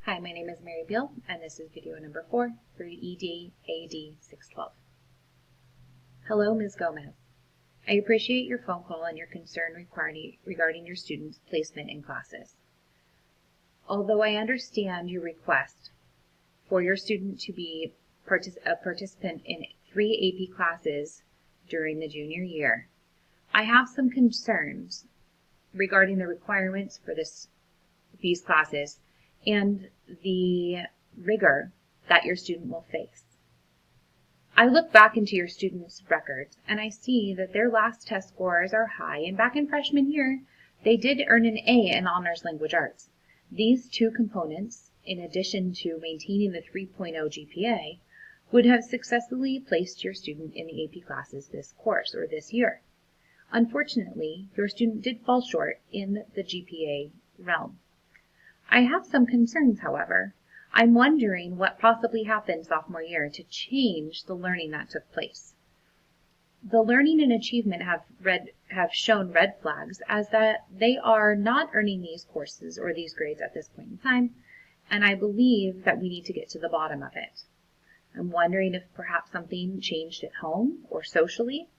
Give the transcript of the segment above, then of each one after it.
Hi, my name is Mary Beal, and this is video number 4 for ED AD 612. Hello, Ms. Gomez. I appreciate your phone call and your concern regarding your student's placement in classes. Although I understand your request for your student to be a participant in 3 AP classes during the junior year, I have some concerns regarding the requirements for these classes and the rigor that your student will face. I look back into your student's records and I see that their last test scores are high, and back in freshman year, they did earn an A in Honors Language Arts. These two components, in addition to maintaining the 3.0 GPA, would have successfully placed your student in the AP classes this course or this year. Unfortunately, your student did fall short in the GPA realm. I have some concerns, however. I'm wondering what possibly happened sophomore year to change the learning that took place. The learning and achievement have shown red flags as that they are not earning these courses or these grades at this point in time, and I believe that we need to get to the bottom of it. I'm wondering if perhaps something changed at home or socially.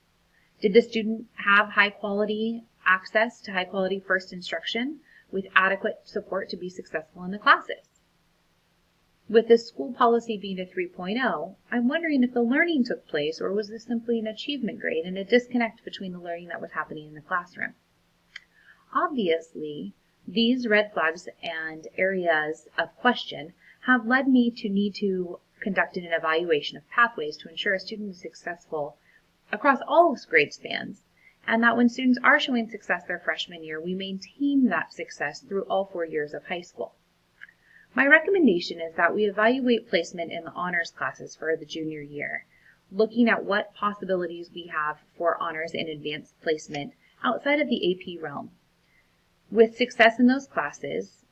Did the student have high quality access to high quality first instruction with adequate support to be successful in the classes? With this school policy being a 3.0, I'm wondering if the learning took place, or was this simply an achievement grade and a disconnect between the learning that was happening in the classroom? Obviously, these red flags and areas of question have led me to need to conduct an evaluation of pathways to ensure a student is successful across all grade spans, and that when students are showing success their freshman year, we maintain that success through all 4 years of high school. My recommendation is that we evaluate placement in the honors classes for the junior year, looking at what possibilities we have for honors and advanced placement outside of the AP realm. With success in those classes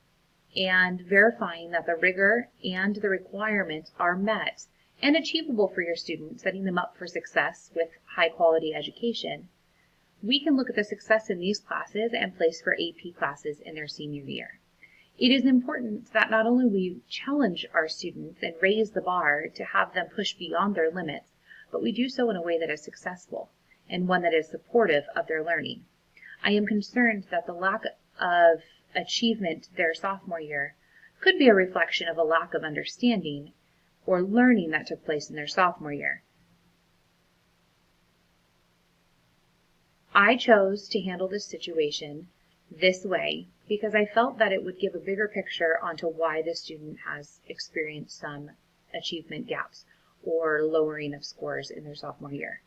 and verifying that the rigor and the requirements are met and achievable for your student, setting them up for success with high quality education, we can look at the success in these classes and place for AP classes in their senior year. It is important that not only we challenge our students and raise the bar to have them push beyond their limits, but we do so in a way that is successful and one that is supportive of their learning. I am concerned that the lack of achievement their sophomore year could be a reflection of a lack of understanding or learning that took place in their sophomore year. I chose to handle this situation this way because I felt that it would give a bigger picture onto why the student has experienced some achievement gaps or lowering of scores in their sophomore year.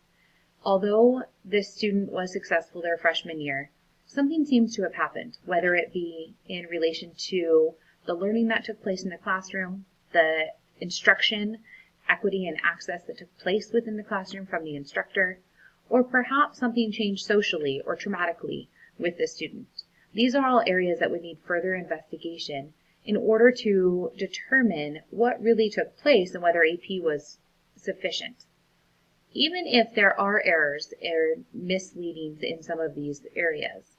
Although this student was successful their freshman year, something seems to have happened, whether it be in relation to the learning that took place in the classroom, the instruction, equity, and access that took place within the classroom from the instructor, or perhaps something changed socially or traumatically with the student. These are all areas that would need further investigation in order to determine what really took place and whether AP was sufficient. Even if there are errors or misleadings in some of these areas,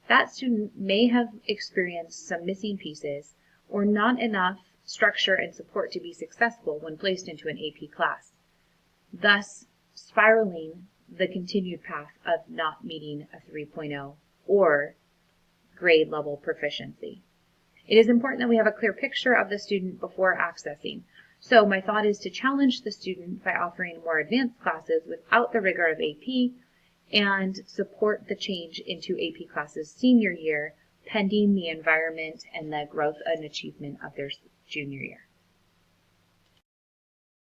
that student may have experienced some missing pieces or not enough structure and support to be successful when placed into an AP class, thus spiraling the continued path of not meeting a 3.0 or grade level proficiency. It is important that we have a clear picture of the student before accessing. So my thought is to challenge the student by offering more advanced classes without the rigor of AP and support the change into AP classes senior year pending the environment and the growth and achievement of their junior year.